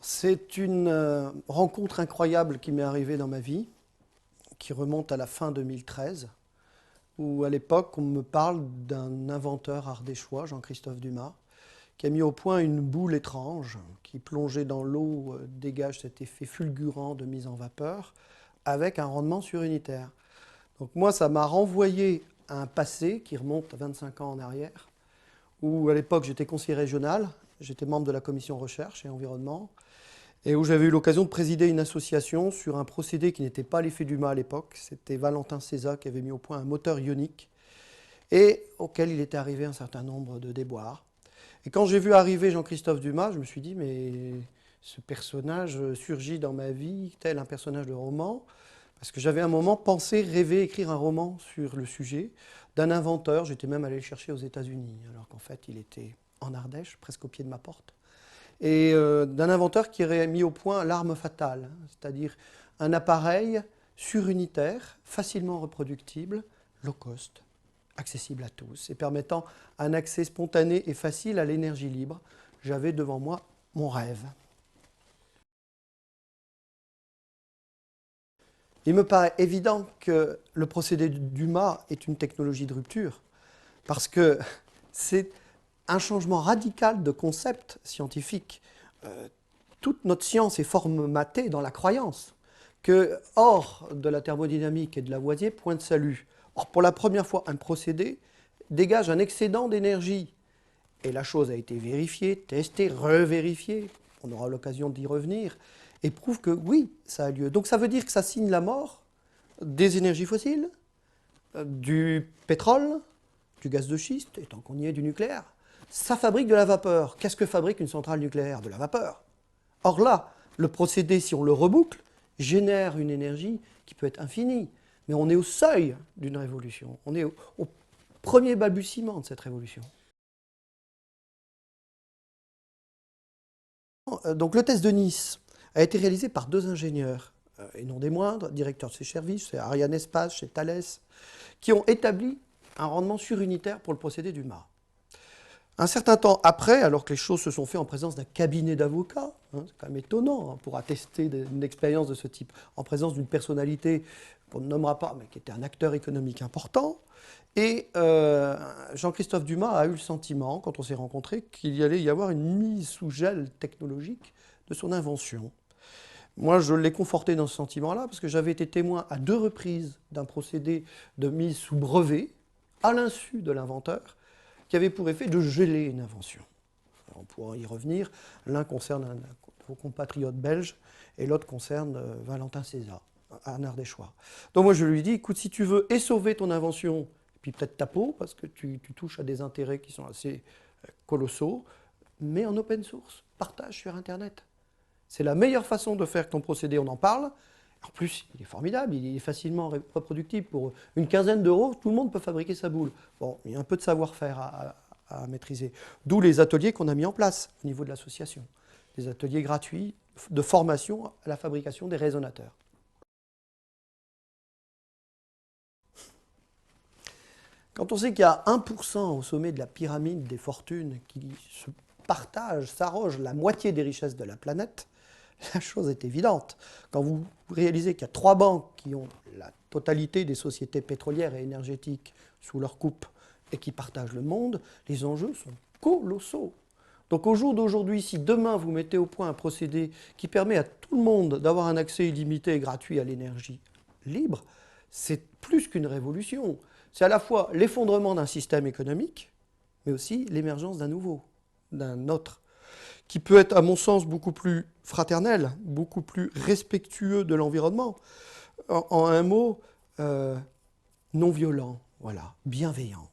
C'est une rencontre incroyable qui m'est arrivée dans ma vie, qui remonte à la fin 2013, où à l'époque on me parle d'un inventeur ardéchois, Jean-Christophe Dumas, qui a mis au point une boule étrange qui, plongée dans l'eau, dégage cet effet fulgurant de mise en vapeur avec un rendement surunitaire. Donc moi, ça m'a renvoyé à un passé qui remonte à 25 ans en arrière, où à l'époque j'étais conseiller régional, j'étais membre de la commission recherche et environnement, et où j'avais eu l'occasion de présider une association sur un procédé qui n'était pas l'effet Dumas à l'époque. C'était Valentin César qui avait mis au point un moteur ionique et auquel il était arrivé un certain nombre de déboires. Et quand j'ai vu arriver Jean-Christophe Dumas, je me suis dit, mais ce personnage surgit dans ma vie tel un personnage de roman, parce que j'avais un moment pensé, rêvé, écrire un roman sur le sujet d'un inventeur. J'étais même allé le chercher aux États-Unis, alors qu'en fait il était en Ardèche, presque au pied de ma porte. Et d'un inventeur qui aurait mis au point l'arme fatale, c'est-à-dire un appareil surunitaire, facilement reproductible, low cost, accessible à tous et permettant un accès spontané et facile à l'énergie libre. J'avais devant moi mon rêve. Il me paraît évident que le procédé de Dumas est une technologie de rupture, parce que c'est un changement radical de concept scientifique. Toute notre science est formatée dans la croyance que, hors de la thermodynamique et de Lavoisier, point de salut. Or, pour la première fois, un procédé dégage un excédent d'énergie. Et la chose a été vérifiée, testée, revérifiée. On aura l'occasion d'y revenir. Et prouve que oui, ça a lieu. Donc ça veut dire que ça signe la mort des énergies fossiles, du pétrole, du gaz de schiste, et tant qu'on y est, du nucléaire. Ça fabrique de la vapeur. Qu'est-ce que fabrique une centrale nucléaire? De la vapeur. Or là, le procédé, si on le reboucle, génère une énergie qui peut être infinie. Mais on est au seuil d'une révolution. On est au premier balbutiement de cette révolution. Donc le test de Nice a été réalisé par deux ingénieurs, et non des moindres, directeurs de ces services, c'est Ariane Espace, chez Thales, qui ont établi un rendement surunitaire pour le procédé Dumas. Un certain temps après, alors que les choses se sont faites en présence d'un cabinet d'avocats, c'est quand même étonnant pour attester une expérience de ce type, en présence d'une personnalité qu'on ne nommera pas, mais qui était un acteur économique important, et Jean-Christophe Dumas a eu le sentiment, quand on s'est rencontrés, qu'il y allait y avoir une mise sous gel technologique de son invention. Moi, je l'ai conforté dans ce sentiment-là, parce que j'avais été témoin à deux reprises d'un procédé de mise sous brevet, à l'insu de l'inventeur, qui avait pour effet de geler une invention. Alors, on pourra y revenir. L'un concerne un de vos compatriotes belges et l'autre concerne Valentin César, un ardéchois. Donc moi je lui dis, écoute, si tu veux et sauver ton invention, et puis peut-être ta peau, parce que tu touches à des intérêts qui sont assez colossaux, mais en open source, partage sur Internet. C'est la meilleure façon de faire que ton procédé, on en parle. En plus, il est formidable, il est facilement reproductible. Pour une quinzaine d'euros, tout le monde peut fabriquer sa boule. Bon, il y a un peu de savoir-faire à maîtriser. D'où les ateliers qu'on a mis en place au niveau de l'association. Des ateliers gratuits de formation à la fabrication des résonateurs. Quand on sait qu'il y a 1% au sommet de la pyramide des fortunes qui se partagent, s'arrogent la moitié des richesses de la planète, la chose est évidente. Quand vous réalisez qu'il y a 3 banques qui ont la totalité des sociétés pétrolières et énergétiques sous leur coupe et qui partagent le monde, les enjeux sont colossaux. Donc au jour d'aujourd'hui, si demain vous mettez au point un procédé qui permet à tout le monde d'avoir un accès illimité et gratuit à l'énergie libre, c'est plus qu'une révolution. C'est à la fois l'effondrement d'un système économique, mais aussi l'émergence d'un nouveau, d'un autre, qui peut être, à mon sens, beaucoup plus fraternel, beaucoup plus respectueux de l'environnement. En un mot, non violent, voilà, bienveillant.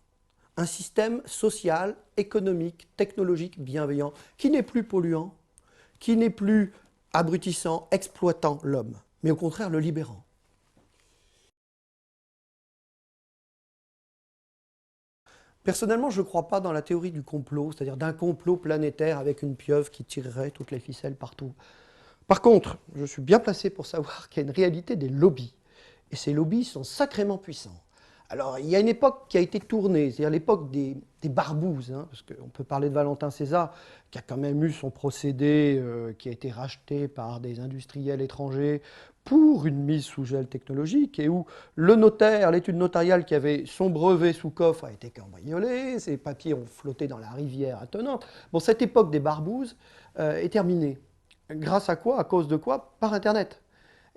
Un système social, économique, technologique bienveillant, qui n'est plus polluant, qui n'est plus abrutissant, exploitant l'homme, mais au contraire le libérant. Personnellement, je ne crois pas dans la théorie du complot, c'est-à-dire d'un complot planétaire avec une pieuvre qui tirerait toutes les ficelles partout. Par contre, je suis bien placé pour savoir qu'il y a une réalité des lobbies. Et ces lobbies sont sacrément puissants. Alors, il y a une époque qui a été tournée, c'est-à-dire l'époque des barbouzes, hein, parce qu'on peut parler de Valentin César, qui a quand même eu son procédé qui a été racheté par des industriels étrangers pour une mise sous gel technologique, et où le notaire, l'étude notariale qui avait son brevet sous coffre a été cambriolé, ses papiers ont flotté dans la rivière attenante. Bon, cette époque des barbouzes est terminée. Grâce à quoi? À cause de quoi? Par Internet.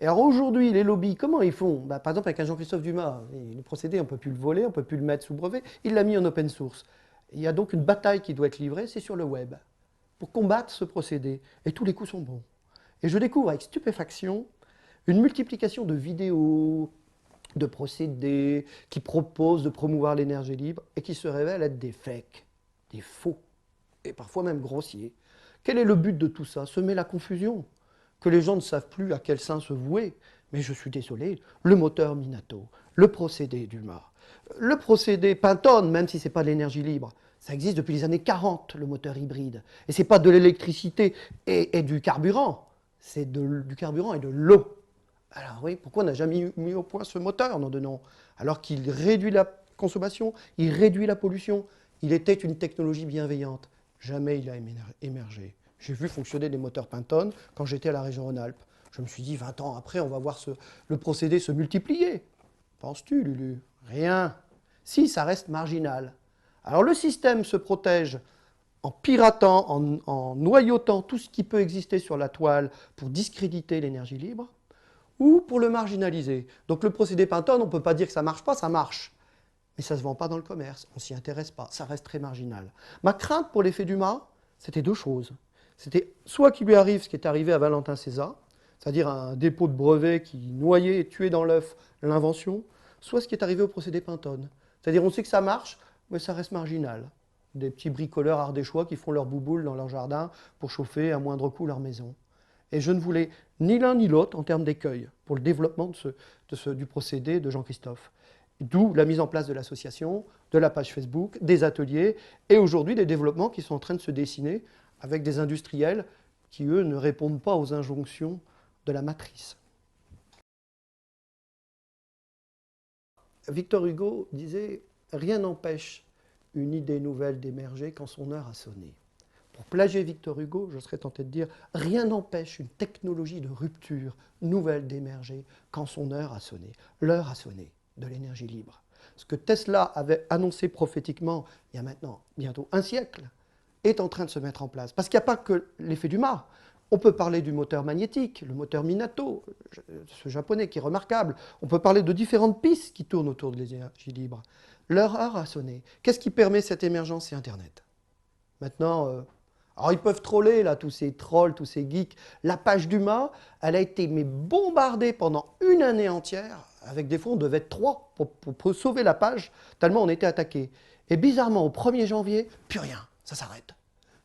Et alors aujourd'hui, les lobbies, comment ils font? Bah, par exemple, avec un Jean-Christophe Dumas, le procédé, on ne peut plus le voler, on ne peut plus le mettre sous brevet, il l'a mis en open source. Il y a donc une bataille qui doit être livrée, c'est sur le web, pour combattre ce procédé. Et tous les coups sont bons. Et je découvre avec stupéfaction une multiplication de vidéos, de procédés qui proposent de promouvoir l'énergie libre et qui se révèlent être des fakes, des faux, et parfois même grossiers. Quel est le but de tout ça? Semer la confusion, que les gens ne savent plus à quel sein se vouer. Mais je suis désolé, le moteur Minato, le procédé Dumas, le procédé Pantone, même si ce n'est pas de l'énergie libre, ça existe depuis les années 40, le moteur hybride. Et ce n'est pas de l'électricité et du carburant, c'est du carburant et de l'eau. Alors oui, pourquoi on n'a jamais mis au point ce moteur, nom de nom? Alors qu'il réduit la consommation, il réduit la pollution, il était une technologie bienveillante. Jamais il a émergé. J'ai vu fonctionner des moteurs Pantone quand j'étais à la région Rhône-Alpes. Je me suis dit, 20 ans après, on va voir le procédé se multiplier. Penses-tu, Lulu? Rien. Si, ça reste marginal. Alors le système se protège en piratant, en noyautant tout ce qui peut exister sur la toile pour discréditer l'énergie libre, ou pour le marginaliser. Donc le procédé Pantone, on ne peut pas dire que ça ne marche pas, ça marche. Mais ça ne se vend pas dans le commerce, on ne s'y intéresse pas, ça reste très marginal. Ma crainte pour l'effet Dumas, c'était deux choses. C'était soit qu'il lui arrive ce qui est arrivé à Valentin César, c'est-à-dire un dépôt de brevet qui noyait et tuait dans l'œuf l'invention, soit ce qui est arrivé au procédé Pantone. C'est-à-dire on sait que ça marche, mais ça reste marginal. Des petits bricoleurs ardéchois qui font leur bouboule dans leur jardin pour chauffer à moindre coût leur maison. Et je ne voulais ni l'un ni l'autre en termes d'écueil pour le développement du procédé de Jean-Christophe. D'où la mise en place de l'association, de la page Facebook, des ateliers, et aujourd'hui des développements qui sont en train de se dessiner avec des industriels qui, eux, ne répondent pas aux injonctions de la matrice. Victor Hugo disait « Rien n'empêche une idée nouvelle d'émerger quand son heure a sonné ». Pour plagier Victor Hugo, je serais tenté de dire « Rien n'empêche une technologie de rupture nouvelle d'émerger quand son heure a sonné ». L'heure a sonné de l'énergie libre. Ce que Tesla avait annoncé prophétiquement il y a maintenant bientôt un siècle est en train de se mettre en place. Parce qu'il n'y a pas que l'effet Dumas. On peut parler du moteur magnétique, le moteur Minato, ce japonais qui est remarquable. On peut parler de différentes pistes qui tournent autour de l'énergie libre. Leur heure a sonné. Qu'est-ce qui permet cette émergence? C'est Internet. Maintenant, alors ils peuvent troller, là, tous ces trolls, tous ces geeks. La page Dumas, elle a été bombardée pendant une année entière. Avec des fois, on devait être 3 pour sauver la page, tellement on était attaqué. Et bizarrement, au 1er janvier, plus rien, ça s'arrête.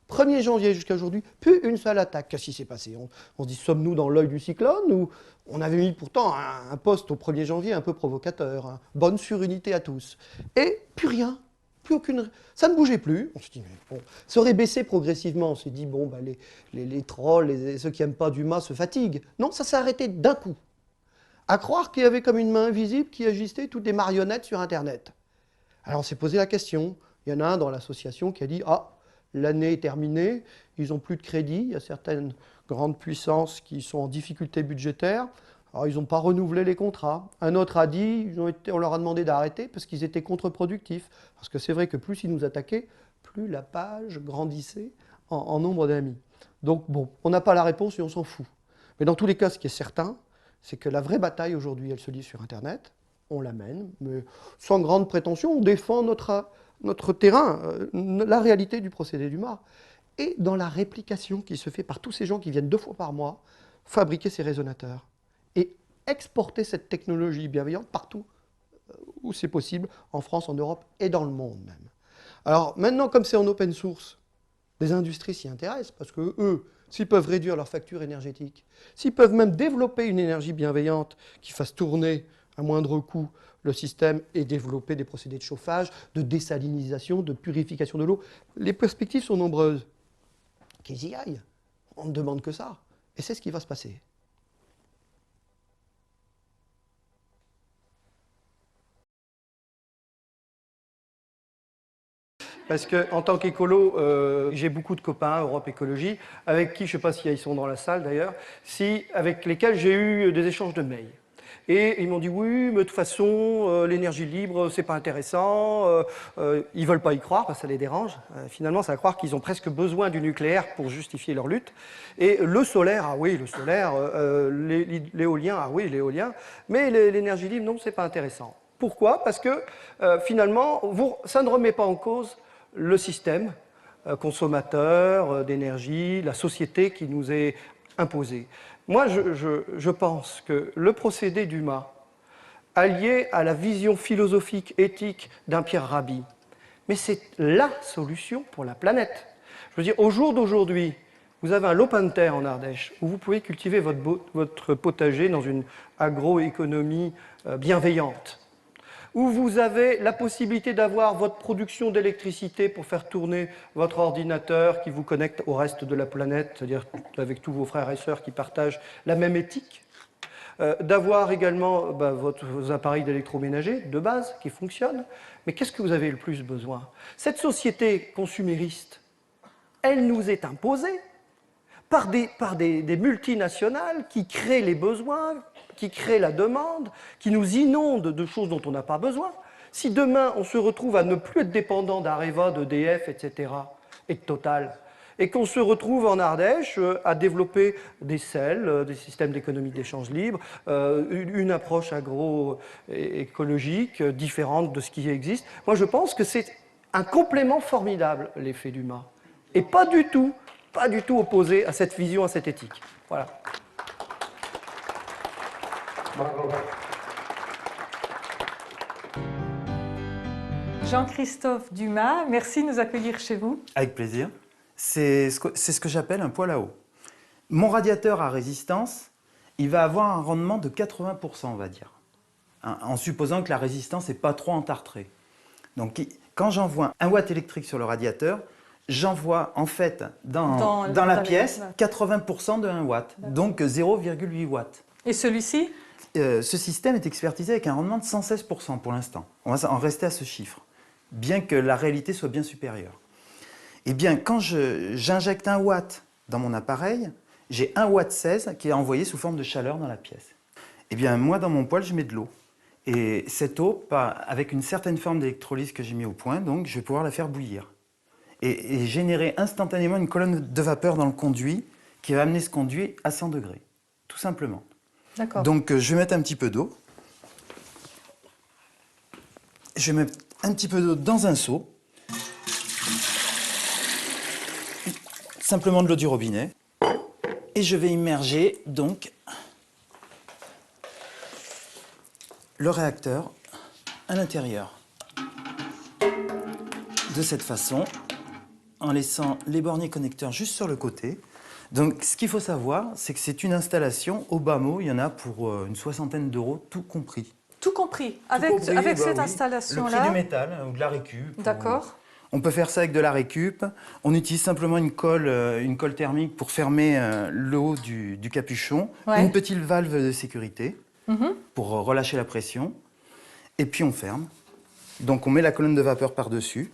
1er janvier jusqu'à aujourd'hui, plus une seule attaque. Qu'est-ce qui s'est passé? On se dit, sommes-nous dans l'œil du cyclone? Ou on avait mis pourtant un post au 1er janvier un peu provocateur, hein. Bonne surunité à tous. Et plus rien. Plus aucune... Ça ne bougeait plus. On se dit, mais bon, ça aurait baissé progressivement. On s'est dit, bon, bah, les trolls, ceux qui n'aiment pas Dumas se fatiguent. Non, ça s'est arrêté d'un coup. À croire qu'il y avait comme une main invisible qui agissait toutes des marionnettes sur Internet. Alors on s'est posé la question. Il y en a un dans l'association qui a dit, ah, l'année est terminée, ils n'ont plus de crédit, il y a certaines grandes puissances qui sont en difficulté budgétaire, alors ils n'ont pas renouvelé les contrats. Un autre a dit, on leur a demandé d'arrêter parce qu'ils étaient contre-productifs. Parce que c'est vrai que plus ils nous attaquaient, plus la page grandissait en nombre d'amis. Donc bon, on n'a pas la réponse et on s'en fout. Mais dans tous les cas, ce qui est certain, c'est que la vraie bataille aujourd'hui, elle se lit sur Internet, on la mène, mais sans grande prétention, on défend notre terrain, la réalité du procédé Dumas, et dans la réplication qui se fait par tous ces gens qui viennent 2 fois par mois fabriquer ces résonateurs et exporter cette technologie bienveillante partout où c'est possible, en France, en Europe et dans le monde même. Alors maintenant, comme c'est en open source, les industries s'y intéressent parce que eux, s'ils peuvent réduire leur facture énergétique, s'ils peuvent même développer une énergie bienveillante qui fasse tourner à moindre coût le système et développer des procédés de chauffage, de désalinisation, de purification de l'eau, les perspectives sont nombreuses. Qu'ils y aillent. On ne demande que ça. Et c'est ce qui va se passer. Parce qu'en tant qu'écolo, j'ai beaucoup de copains, Europe Écologie, avec qui, je ne sais pas si ils sont dans la salle d'ailleurs, avec lesquels j'ai eu des échanges de mails. Et ils m'ont dit oui, mais de toute façon, l'énergie libre, c'est pas intéressant. Ils veulent pas y croire parce que ça les dérange. Finalement, ça va croire qu'ils ont presque besoin du nucléaire pour justifier leur lutte. Et le solaire, ah oui, le solaire. L'éolien, ah oui, l'éolien. Mais l'énergie libre, non, c'est pas intéressant. Pourquoi? Parce que finalement, ça ne remet pas en cause le système consommateur d'énergie, la société qui nous est imposée. Moi, je pense que le procédé Dumas, allié à la vision philosophique, éthique d'un Pierre Rabhi, mais c'est la solution pour la planète. Je veux dire, au jour d'aujourd'hui, vous avez un lopin de terre en Ardèche où vous pouvez cultiver votre potager dans une agroéconomie bienveillante, où vous avez la possibilité d'avoir votre production d'électricité pour faire tourner votre ordinateur qui vous connecte au reste de la planète, c'est-à-dire avec tous vos frères et sœurs qui partagent la même éthique, d'avoir également vos appareils d'électroménager de base qui fonctionnent. Mais qu'est-ce que vous avez le plus besoin? Cette société consumériste, elle nous est imposée par des multinationales qui créent les besoins, qui créent la demande, qui nous inondent de choses dont on n'a pas besoin. Si demain on se retrouve à ne plus être dépendant d'Areva, d'EDF, etc., et de Total, et qu'on se retrouve en Ardèche à développer des SEL, des systèmes d'économie d'échange libre, une approche agroécologique différente de ce qui existe, moi je pense que c'est un complément formidable, l'effet Dumas, et pas du tout opposé à cette vision, à cette éthique. Voilà. Jean-Christophe Dumas, merci de nous accueillir chez vous. Avec plaisir. C'est ce que j'appelle un poêle à eau. Mon radiateur à résistance, il va avoir un rendement de 80%, on va dire, en supposant que la résistance n'est pas trop entartrée. Donc, quand j'envoie 1 watt électrique sur le radiateur, j'envoie en fait dans la pièce 80% de 1 watt, donc 0,8 watts. Et celui-ci? Ce système est expertisé avec un rendement de 116% pour l'instant. On va en rester à ce chiffre, bien que la réalité soit bien supérieure. Eh bien, quand j'injecte 1 watt dans mon appareil, j'ai 1 watt 16 qui est envoyé sous forme de chaleur dans la pièce. Eh bien, moi, dans mon poêle, je mets de l'eau. Et cette eau, avec une certaine forme d'électrolyse que j'ai mis au point, donc je vais pouvoir la faire bouillir. Et générer instantanément une colonne de vapeur dans le conduit qui va amener ce conduit à 100 degrés, tout simplement. D'accord. Donc, je vais mettre un petit peu d'eau. Je vais mettre un petit peu d'eau dans un seau. Simplement de l'eau du robinet. Et je vais immerger donc le réacteur à l'intérieur. De cette façon, en laissant les borniers connecteurs juste sur le côté. Donc, ce qu'il faut savoir, c'est que c'est une installation, au bas mot, il y en a pour une 60aine d'euros, tout compris. Tout compris, avec cette installation-là. Le prix du métal ou de la récup. D'accord. On peut faire ça avec de la récup. On utilise simplement une colle thermique pour fermer le haut du capuchon. Ouais. Une petite valve de sécurité pour relâcher la pression. Et puis on ferme. Donc on met la colonne de vapeur par-dessus.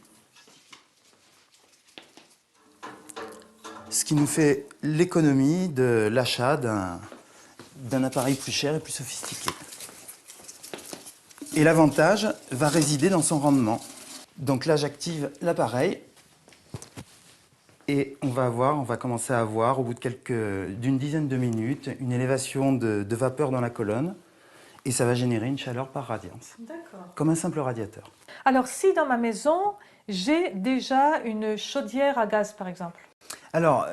Ce qui nous fait l'économie de l'achat d'un appareil plus cher et plus sophistiqué. Et l'avantage va résider dans son rendement. Donc là, j'active l'appareil et on va commencer à avoir, au bout d'une dizaine de minutes, une élévation de vapeur dans la colonne et ça va générer une chaleur par radiance. D'accord. Comme un simple radiateur. Alors, si dans ma maison, j'ai déjà une chaudière à gaz, par exemple? Alors,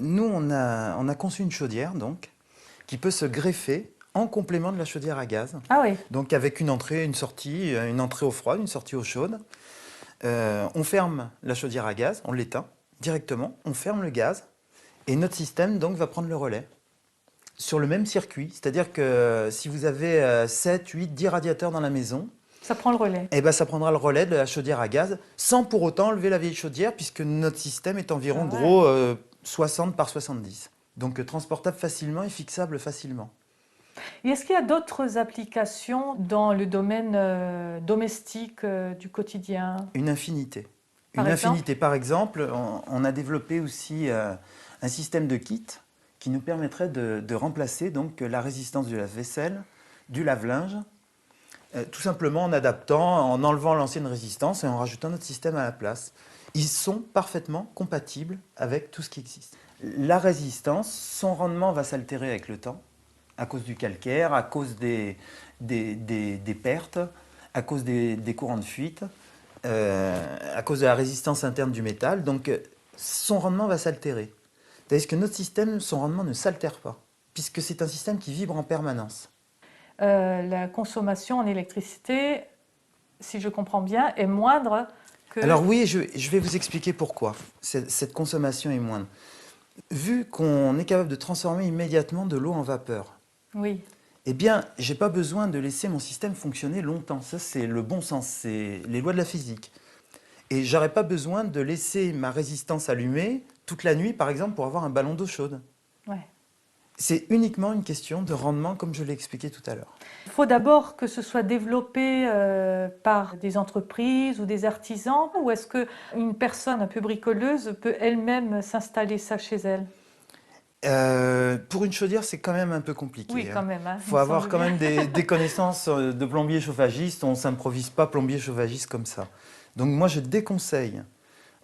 nous, on a conçu une chaudière, donc, qui peut se greffer en complément de la chaudière à gaz. Ah oui. Donc, avec une entrée, une sortie, une entrée eau froide, une sortie eau chaude. On ferme la chaudière à gaz, on l'éteint directement, on ferme le gaz et notre système donc va prendre le relais sur le même circuit. C'est-à-dire que si vous avez 7, 8, 10 radiateurs dans la maison, ça prend le relais. Eh ben, ça prendra le relais de la chaudière à gaz sans pour autant enlever la vieille chaudière puisque notre système est environ 60 par 70. Donc transportable facilement et fixable facilement. Et est-ce qu'il y a d'autres applications dans le domaine domestique du quotidien? Une infinité. Par Une exemple affinité, par exemple, on a développé aussi un système de kit qui nous permettrait de remplacer donc, la résistance du lave-vaisselle, du lave-linge, tout simplement en adaptant, en enlevant l'ancienne résistance et en rajoutant notre système à la place. Ils sont parfaitement compatibles avec tout ce qui existe. La résistance, son rendement va s'altérer avec le temps, à cause du calcaire, à cause des pertes, à cause des courants de fuite, à cause de la résistance interne du métal. Donc, son rendement va s'altérer. Tandis que notre système, son rendement ne s'altère pas, puisque c'est un système qui vibre en permanence. La consommation en électricité, si je comprends bien, est moindre que... Alors oui, je vais vous expliquer pourquoi cette consommation est moindre. Vu qu'on est capable de transformer immédiatement de l'eau en vapeur, Oui, eh bien, je n'ai pas besoin de laisser mon système fonctionner longtemps. Ça, c'est le bon sens, c'est les lois de la physique. Et je n'aurais pas besoin de laisser ma résistance allumée toute la nuit, par exemple, pour avoir un ballon d'eau chaude. ouais. C'est uniquement une question de rendement, comme je l'ai expliqué tout à l'heure. Il faut d'abord que ce soit développé par des entreprises ou des artisans, ou est-ce qu'une personne un peu bricoleuse peut elle-même s'installer ça chez elle? Pour une chaudière, c'est quand même un peu compliqué. Oui, quand même. Il faut avoir quand même des connaissances de plombier chauffagiste. On ne s'improvise pas plombier chauffagiste comme ça. Donc moi, je déconseille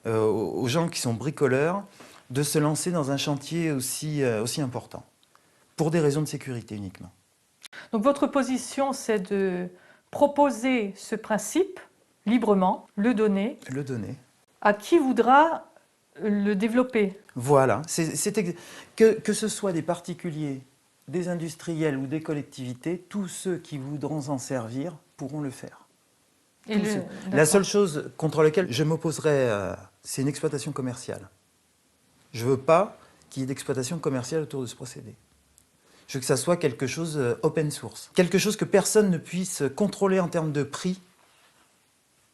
aux gens qui sont bricoleurs de se lancer dans un chantier aussi important, pour des raisons de sécurité uniquement. Donc votre position, c'est de proposer ce principe librement, le donner Le donner. à qui voudra le développer. Voilà. Que ce soit des particuliers, des industriels ou des collectivités, tous ceux qui voudront s'en servir pourront le faire. Et La seule chose contre laquelle je m'opposerais, c'est une exploitation commerciale. Je ne veux pas qu'il y ait d'exploitation commerciale autour de ce procédé. Je veux que ça soit quelque chose open source. Quelque chose que personne ne puisse contrôler en termes de prix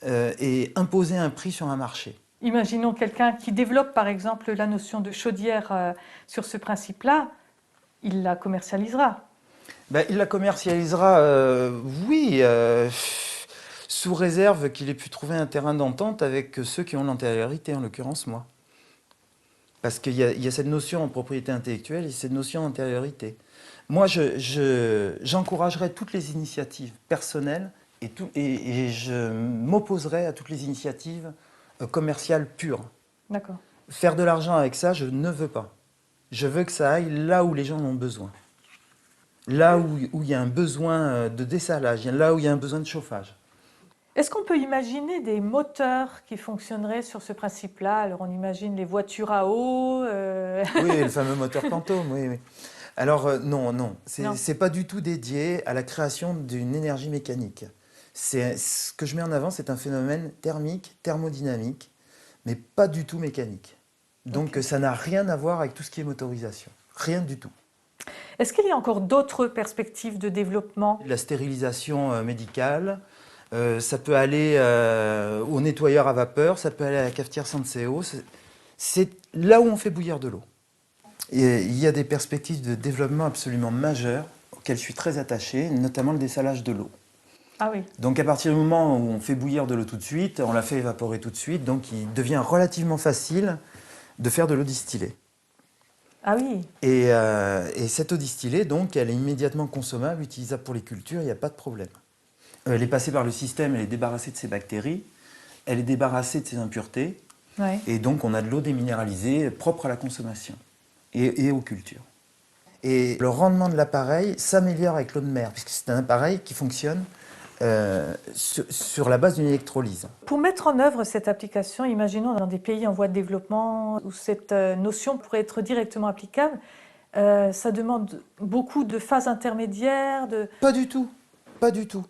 et imposer un prix sur un marché. Imaginons quelqu'un qui développe par exemple la notion de chaudière sur ce principe-là, il la commercialisera. Ben, il la commercialisera, oui, sous réserve qu'il ait pu trouver un terrain d'entente avec ceux qui ont l'antériorité, en l'occurrence moi. Parce qu'il y a cette notion en propriété intellectuelle et cette notion d'antériorité. Moi, j'encouragerais toutes les initiatives personnelles et je m'opposerais à toutes les initiatives commerciales pures. D'accord. Faire de l'argent avec ça, je ne veux pas. Je veux que ça aille là où les gens en ont besoin. Là où il y a un besoin de dessalage, là où il y a un besoin de chauffage. Est-ce qu'on peut imaginer des moteurs qui fonctionneraient sur ce principe-là? Alors on imagine les voitures à eau. Oui, le fameux moteur Pantôme, oui. Alors non. Non. C'est pas du tout dédié à la création d'une énergie mécanique. Ce que je mets en avant, c'est un phénomène thermique, thermodynamique, mais pas du tout mécanique. Donc ça n'a rien à voir avec tout ce qui est motorisation. Rien du tout. Est-ce qu'il y a encore d'autres perspectives de développement? La stérilisation médicale, ça peut aller au nettoyeur à vapeur, ça peut aller à la cafetière sans CO. C'est là où on fait bouillir de l'eau. Et il y a des perspectives de développement absolument majeures auxquelles je suis très attaché, notamment le dessalage de l'eau. Ah oui. Donc à partir du moment où on fait bouillir de l'eau tout de suite, on la fait évaporer tout de suite, donc il devient relativement facile de faire de l'eau distillée. Ah oui. Et cette eau distillée, donc, elle est immédiatement consommable, utilisable pour les cultures, il n'y a pas de problème. Elle est passée par le système, elle est débarrassée de ses bactéries, elle est débarrassée de ses impuretés, Ouais. et donc on a de l'eau déminéralisée propre à la consommation et aux cultures. Et le rendement de l'appareil s'améliore avec l'eau de mer, puisque c'est un appareil qui fonctionne sur la base d'une électrolyse. Pour mettre en œuvre cette application, imaginons dans des pays en voie de développement où cette notion pourrait être directement applicable, ça demande beaucoup de phases intermédiaires, Pas du tout, pas du tout.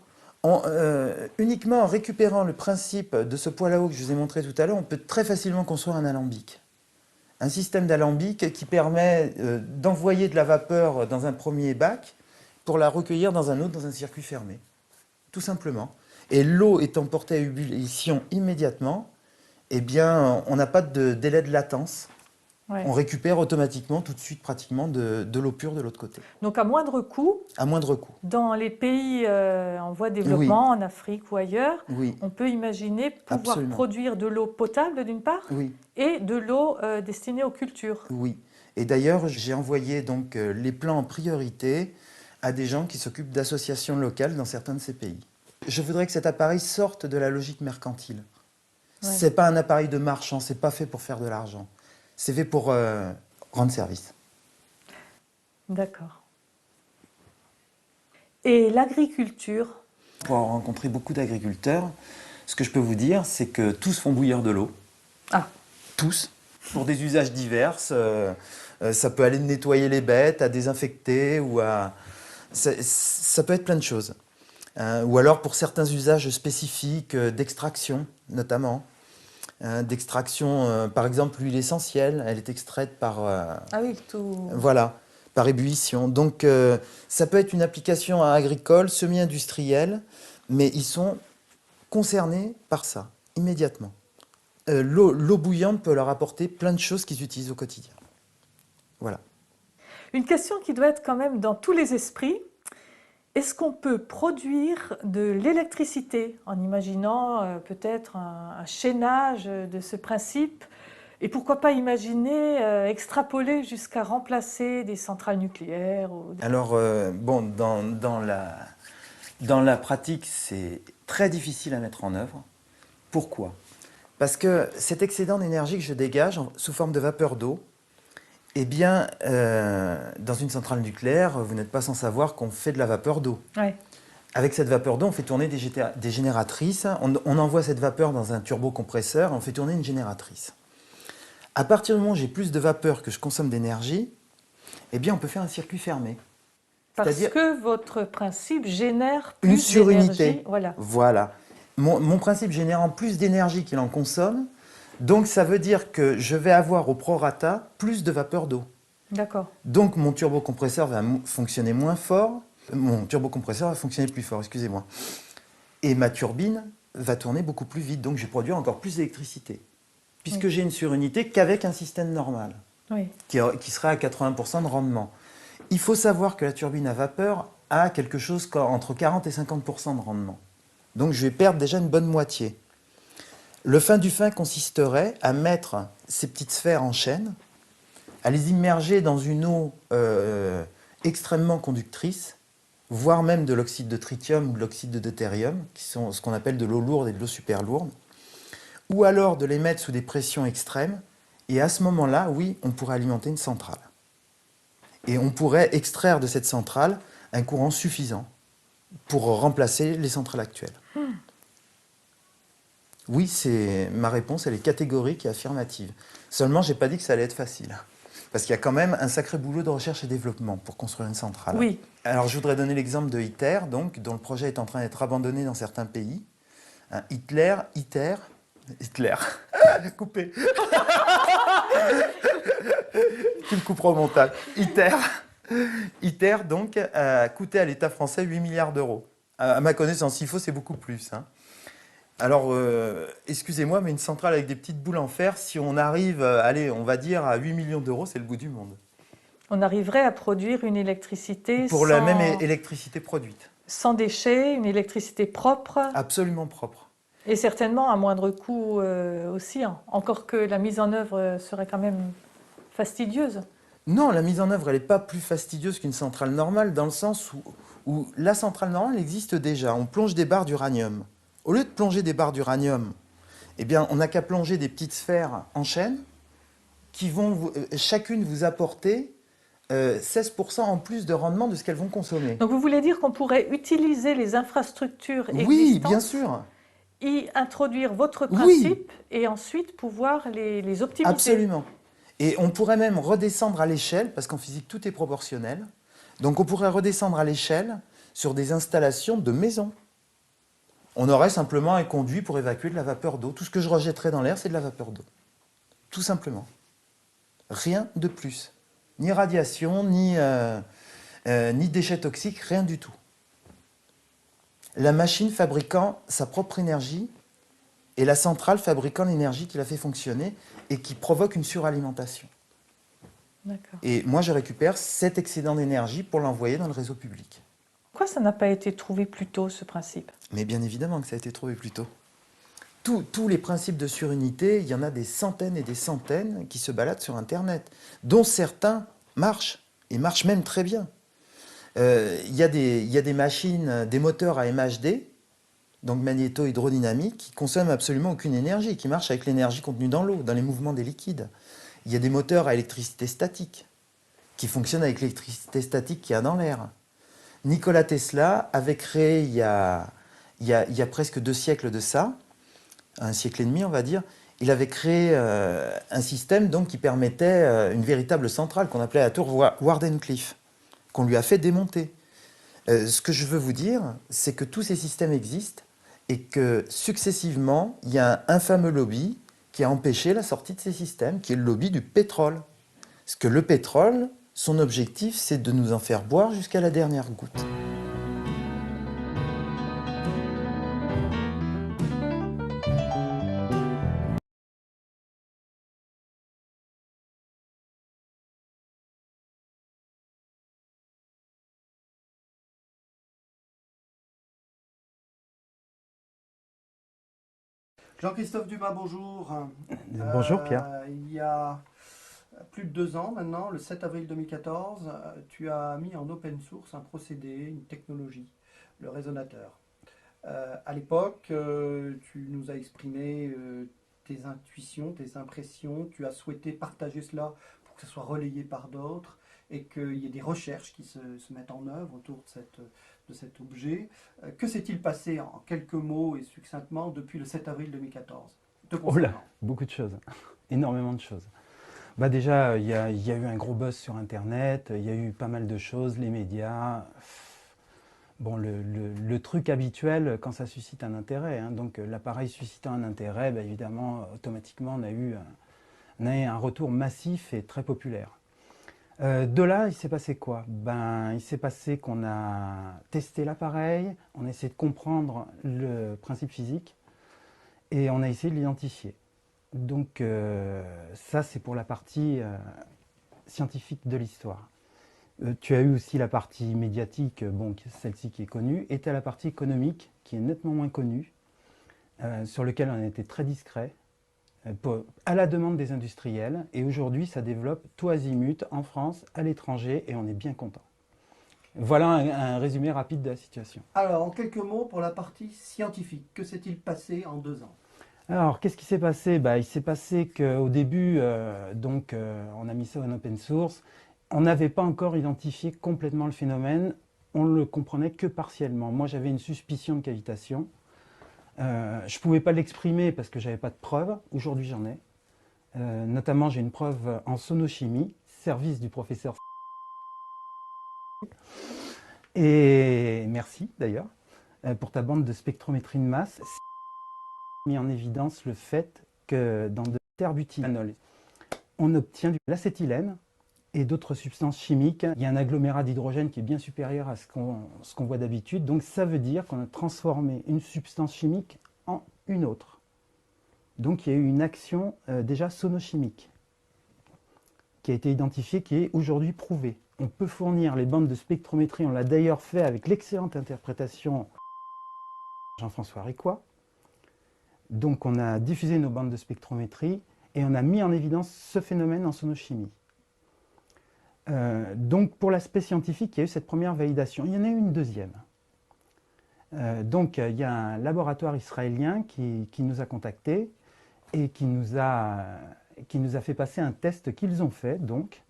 Uniquement en récupérant le principe de ce poêle à eau que je vous ai montré tout à l'heure, on peut très facilement construire un alambic. Un système d'alambic qui permet d'envoyer de la vapeur dans un premier bac pour la recueillir dans un autre, dans un circuit fermé. Tout simplement. Et l'eau étant portée à ébullition immédiatement, eh bien, on n'a pas de délai de latence Ouais. On récupère automatiquement, tout de suite, pratiquement, de l'eau pure de l'autre côté, Donc à moindre coût, à moindre coût. dans les pays en voie de Oui, développement, en Afrique ou ailleurs, oui, on peut imaginer pouvoir absolument. produire de l'eau potable d'une part Oui, et de l'eau destinée aux cultures. oui. Et d'ailleurs, j'ai envoyé donc les plans en priorité à des gens qui s'occupent d'associations locales dans certains de ces pays. Je voudrais que cet appareil sorte de la logique mercantile. Ouais. C'est pas un appareil de marchand, c'est pas fait pour faire de l'argent. C'est fait pour rendre service. D'accord. Et l'agriculture, Pour avoir rencontré beaucoup d'agriculteurs, ce que je peux vous dire, c'est que tous font bouillir de l'eau. Ah. Tous. Pour des usages divers. Ça peut aller de nettoyer les bêtes, à désinfecter, ou à... Ça peut être plein de choses. Ou alors pour certains usages spécifiques d'extraction, notamment. D'extraction, par exemple, l'huile essentielle, elle est extraite par... ah oui, tout. Voilà, par ébullition. Donc, ça peut être une application agricole, semi-industrielle, mais ils sont concernés par ça, immédiatement. L'eau bouillante peut leur apporter plein de choses qu'ils utilisent au quotidien. Voilà. Une question qui doit être quand même dans tous les esprits. Est-ce qu'on peut produire de l'électricité en imaginant peut-être un chaînage de ce principe? Et pourquoi pas imaginer extrapoler jusqu'à remplacer des centrales nucléaires Alors, bon, dans la pratique, c'est très difficile à mettre en œuvre. Pourquoi? Parce que cet excédent d'énergie que je dégage sous forme de vapeur d'eau, eh bien, dans une centrale nucléaire, vous n'êtes pas sans savoir qu'on fait de la vapeur d'eau. Ouais. Avec cette vapeur d'eau, on fait tourner des génératrices. On envoie cette vapeur dans un turbocompresseur et on fait tourner une génératrice. À partir du moment où j'ai plus de vapeur que je consomme d'énergie, eh bien, on peut faire un circuit fermé. Parce C'est-à-dire que votre principe génère une plus surunité. d'énergie. Voilà. Voilà. Mon principe générant plus d'énergie qu'il en consomme, donc ça veut dire que je vais avoir au prorata plus de vapeur d'eau. D'accord. Donc mon turbocompresseur va fonctionner moins fort, mon turbocompresseur va fonctionner plus fort, excusez-moi. Et ma turbine va tourner beaucoup plus vite, donc je vais produire encore plus d'électricité. Puisque j'ai une surunité qu'avec un système normal, Oui. qui serait à 80% de rendement. Il faut savoir que la turbine à vapeur a quelque chose entre 40 et 50% de rendement. Donc je vais perdre déjà une bonne moitié. Le fin du fin consisterait à mettre ces petites sphères en chaîne, à les immerger dans une eau extrêmement conductrice, voire même de l'oxyde de tritium ou de l'oxyde de deutérium, qui sont ce qu'on appelle de l'eau lourde et de l'eau super lourde, ou alors de les mettre sous des pressions extrêmes, et à ce moment-là, oui, on pourrait alimenter une centrale. Et on pourrait extraire de cette centrale un courant suffisant pour remplacer les centrales actuelles. Oui, ma réponse, elle est catégorique et affirmative. Seulement, je n'ai pas dit que ça allait être facile. Parce qu'il y a quand même un sacré boulot de recherche et développement pour construire une centrale. Oui. Alors, je voudrais donner l'exemple de ITER, donc, dont le projet est en train d'être abandonné dans certains pays. ITER, coupé. Tu me couperas au montage. ITER, donc, a coûté à l'État français 8 milliards d'euros. À ma connaissance, s'il faut, c'est beaucoup plus. Alors, excusez-moi, mais une centrale avec des petites boules en fer, si on arrive, allez, on va dire à 8 millions d'euros, c'est le bout du monde. On arriverait à produire une électricité pour la même électricité produite. Sans déchets, une électricité propre. Absolument propre. Et certainement à moindre coût aussi, encore que la mise en œuvre serait quand même fastidieuse. Non, la mise en œuvre, elle n'est pas plus fastidieuse qu'une centrale normale, dans le sens où la centrale normale existe déjà. On plonge des barres d'uranium. Au lieu de plonger des barres d'uranium, eh bien, on n'a qu'à plonger des petites sphères en chaîne qui vont chacune vous apporter 16% en plus de rendement de ce qu'elles vont consommer. Donc vous voulez dire qu'on pourrait utiliser les infrastructures existantes, oui, bien sûr, y introduire votre principe et ensuite pouvoir les optimiser. Absolument. Et on pourrait même redescendre à l'échelle, parce qu'en physique tout est proportionnel, donc on pourrait redescendre à l'échelle sur des installations de maisons. On aurait simplement un conduit pour évacuer de la vapeur d'eau. Tout ce que je rejetterais dans l'air, c'est de la vapeur d'eau. Tout simplement. Rien de plus. Ni radiation, ni déchets toxiques, rien du tout. La machine fabriquant sa propre énergie et la centrale fabriquant l'énergie qui la fait fonctionner et qui provoque une suralimentation. D'accord. Et moi, je récupère cet excédent d'énergie pour l'envoyer dans le réseau public. Pourquoi ça n'a pas été trouvé plus tôt, ce principe? Mais bien évidemment que ça a été trouvé plus tôt. Tous les principes de surunité, il y en a des centaines et des centaines qui se baladent sur Internet, dont certains marchent, et marchent même très bien. Il y a des machines, des moteurs à MHD, donc magnéto-hydrodynamique, qui consomment absolument aucune énergie, qui marchent avec l'énergie contenue dans l'eau, dans les mouvements des liquides. Il y a des moteurs à électricité statique, qui fonctionnent avec l'électricité statique qu'il y a dans l'air. Nikola Tesla avait créé il y a presque 2 siècles de ça, 1 siècle et demi on va dire, il avait créé un système donc, qui permettait une véritable centrale qu'on appelait la tour Wardenclyffe, qu'on lui a fait démonter. Ce que je veux vous dire, c'est que tous ces systèmes existent et que successivement, il y a un fameux lobby qui a empêché la sortie de ces systèmes, qui est le lobby du pétrole. Parce que le pétrole, son objectif, c'est de nous en faire boire jusqu'à la dernière goutte. Jean-Christophe Dumas, bonjour. Bonjour Pierre. Il y a plus de 2 ans maintenant, le 7 avril 2014, tu as mis en open source un procédé, une technologie, le résonateur. À l'époque, tu nous as exprimé tes intuitions, tes impressions, tu as souhaité partager cela pour que ce soit relayé par d'autres et qu'il y ait des recherches qui se mettent en œuvre autour de cet objet. Que s'est-il passé en quelques mots et succinctement depuis le 7 avril 2014 Oh là, beaucoup de choses, énormément de choses. Bah déjà, il y a eu un gros buzz sur Internet, il y a eu pas mal de choses, les médias. Bon, le truc habituel quand ça suscite un intérêt, hein. Donc l'appareil suscitant un intérêt, bah, évidemment, automatiquement, on a eu un retour massif et très populaire. De là, il s'est passé quoi? Ben, il s'est passé qu'on a testé l'appareil, on a essayé de comprendre le principe physique et on a essayé de l'identifier. Donc ça, c'est pour la partie scientifique de l'histoire. Tu as eu aussi la partie médiatique, bon, celle-ci qui est connue, et tu as la partie économique qui est nettement moins connue, sur laquelle on a été très discret, à la demande des industriels. Et aujourd'hui, ça développe tout azimut en France, à l'étranger, et on est bien content. Voilà un résumé rapide de la situation. Alors, en quelques mots, pour la partie scientifique, que s'est-il passé en 2 ans? Alors, qu'est-ce qui s'est passé? Bah, il s'est passé qu'au début, on a mis ça en open source. On n'avait pas encore identifié complètement le phénomène. On ne le comprenait que partiellement. Moi, j'avais une suspicion de cavitation. Je ne pouvais pas l'exprimer parce que je n'avais pas de preuves. Aujourd'hui, j'en ai. Notamment, j'ai une preuve en sonochimie, service du professeur. Et merci d'ailleurs pour ta bande de spectrométrie de masse. Mis en évidence le fait que dans de terbutinol, on obtient de l'acétylène et d'autres substances chimiques. Il y a un agglomérat d'hydrogène qui est bien supérieur à ce qu'on voit d'habitude. Donc ça veut dire qu'on a transformé une substance chimique en une autre. Donc il y a eu une action déjà sonochimique qui a été identifiée, qui est aujourd'hui prouvée. On peut fournir les bandes de spectrométrie, on l'a d'ailleurs fait avec l'excellente interprétation de Jean-François Ricois. Donc on a diffusé nos bandes de spectrométrie et on a mis en évidence ce phénomène en sonochimie. Donc pour l'aspect scientifique, il y a eu cette première validation. Il y en a eu une deuxième. Donc il y a un laboratoire israélien qui nous a contactés et qui nous a fait passer un test qu'ils ont fait. Donc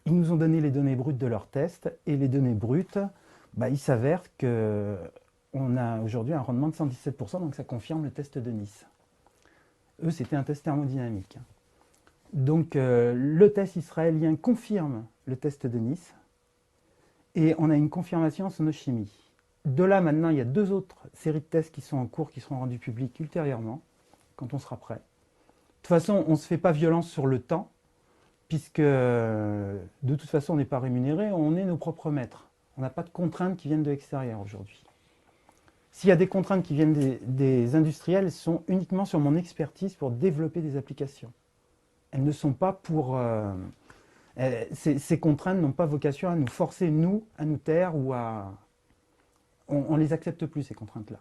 ils nous ont donné les données brutes de leur test et les données brutes, bah, il s'avère que on a aujourd'hui un rendement de 117%, donc ça confirme le test de Nice. Eux, c'était un test thermodynamique. Donc le test israélien confirme le test de Nice et on a une confirmation en sonochimie. De là, maintenant, il y a 2 autres séries de tests qui sont en cours, qui seront rendus publics ultérieurement, quand on sera prêt. De toute façon, on ne se fait pas violence sur le temps, puisque de toute façon, on n'est pas rémunéré, on est nos propres maîtres. On n'a pas de contraintes qui viennent de l'extérieur aujourd'hui. S'il y a des contraintes qui viennent des industriels, elles sont uniquement sur mon expertise pour développer des applications. elles ne sont pas pour... ces contraintes n'ont pas vocation à nous forcer, nous, à nous taire ou à... On ne les accepte plus, ces contraintes-là.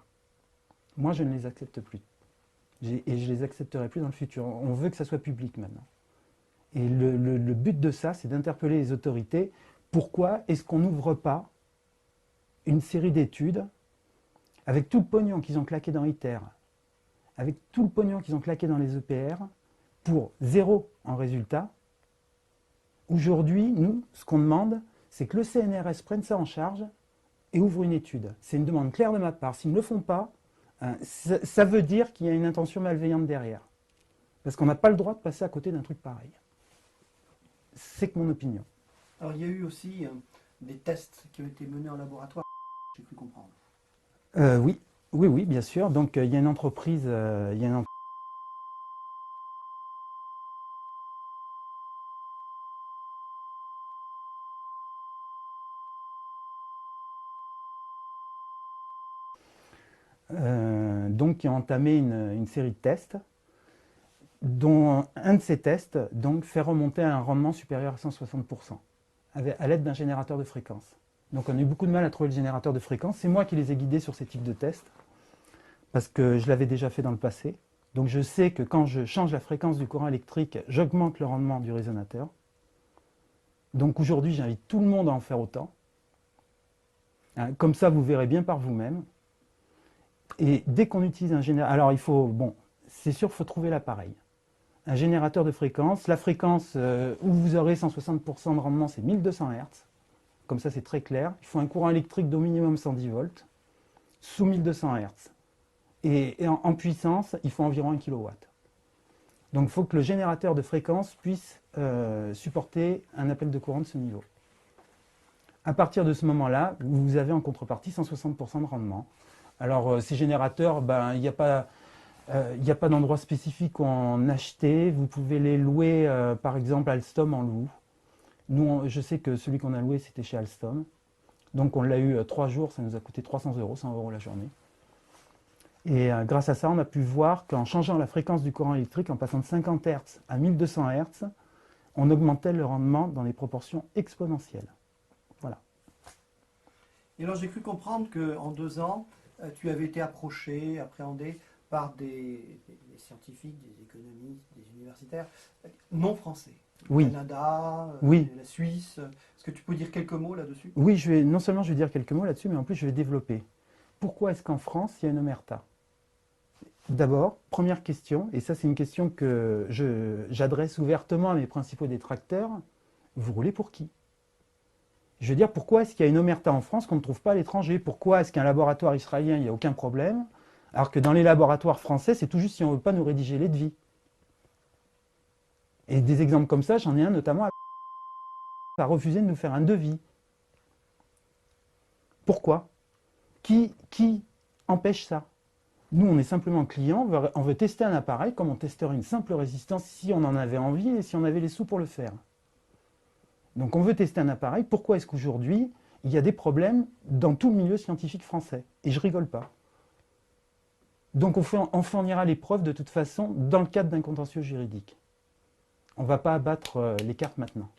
Moi, je ne les accepte plus. Et je les accepterai plus dans le futur. On veut que ça soit public maintenant. Et le but de ça, c'est d'interpeller les autorités. Pourquoi est-ce qu'on n'ouvre pas une série d'études avec tout le pognon qu'ils ont claqué dans ITER, avec tout le pognon qu'ils ont claqué dans les EPR, pour zéro en résultat? Aujourd'hui, nous, ce qu'on demande, c'est que le CNRS prenne ça en charge et ouvre une étude. C'est une demande claire de ma part. S'ils ne le font pas, ça veut dire qu'il y a une intention malveillante derrière. Parce qu'on n'a pas le droit de passer à côté d'un truc pareil. C'est que mon opinion. Alors il y a eu aussi des tests qui ont été menés en laboratoire, j'ai cru comprendre. Oui, bien sûr. Donc il y a une entreprise, donc qui a entamé une série de tests, dont un de ces tests donc, fait remonter à un rendement supérieur à 160%, à l'aide d'un générateur de fréquence. Donc on a eu beaucoup de mal à trouver le générateur de fréquence. C'est moi qui les ai guidés sur ces types de tests, parce que je l'avais déjà fait dans le passé. Donc je sais que quand je change la fréquence du courant électrique, j'augmente le rendement du résonateur. Donc aujourd'hui, j'invite tout le monde à en faire autant. Comme ça, vous verrez bien par vous-même. Et dès qu'on utilise un générateur... Alors il faut... Bon, c'est sûr, il faut trouver l'appareil. Un générateur de fréquence, la fréquence où vous aurez 160% de rendement, c'est 1200 Hz. Comme ça, c'est très clair. Il faut un courant électrique d'au minimum 110 volts, sous 1200 Hz. Et en puissance, il faut environ 1 kW. Donc il faut que le générateur de fréquence puisse supporter un appel de courant de ce niveau. À partir de ce moment-là, vous avez en contrepartie 160% de rendement. Alors ces générateurs, il n'y a pas d'endroit spécifique où en acheter. Vous pouvez les louer, par exemple, Alstom en loue. Nous, je sais que celui qu'on a loué, c'était chez Alstom. Donc on l'a eu 3 jours, ça nous a coûté 300 €, 100 € la journée. Et grâce à ça, on a pu voir qu'en changeant la fréquence du courant électrique, en passant de 50 Hz à 1200 Hz, on augmentait le rendement dans des proportions exponentielles. Voilà. Et alors j'ai cru comprendre qu'en 2 ans, tu avais été approché, appréhendé par des scientifiques, des économistes, des universitaires non français. Oui. Le Canada, Oui. La Suisse. Est-ce que tu peux dire quelques mots là-dessus? Oui, non seulement je vais dire quelques mots là-dessus, mais en plus je vais développer. Pourquoi est-ce qu'en France, il y a une omerta? D'abord, première question, et ça c'est une question que j'adresse ouvertement à mes principaux détracteurs, vous roulez pour qui? Je veux dire, pourquoi est-ce qu'il y a une omerta en France qu'on ne trouve pas à l'étranger? Pourquoi est-ce qu'un laboratoire israélien, il n'y a aucun problème, alors que dans les laboratoires français, c'est tout juste si on ne veut pas nous rédiger les devis? Et des exemples comme ça, j'en ai un notamment à refuser de nous faire un devis. Pourquoi? Qui empêche ça? Nous, on est simplement client, on veut tester un appareil comme on testerait une simple résistance si on en avait envie et si on avait les sous pour le faire. Donc on veut tester un appareil. Pourquoi est-ce qu'aujourd'hui, il y a des problèmes dans tout le milieu scientifique français? Et je rigole pas. Donc on fournira les preuves de toute façon dans le cadre d'un contentieux juridique. On ne va pas abattre les cartes maintenant.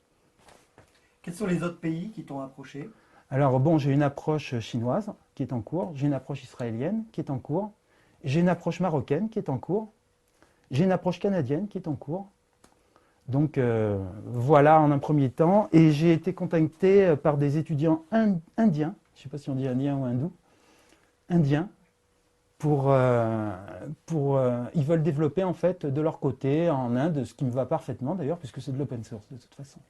Quels sont les autres pays qui t'ont approché? Alors bon, j'ai une approche chinoise qui est en cours, j'ai une approche israélienne qui est en cours, j'ai une approche marocaine qui est en cours, j'ai une approche canadienne qui est en cours. Donc voilà en un premier temps. Et j'ai été contacté par des étudiants indiens, je ne sais pas si on dit indien ou hindou, indiens, ils veulent développer en fait de leur côté en Inde, ce qui me va parfaitement d'ailleurs, puisque c'est de l'open source de toute façon.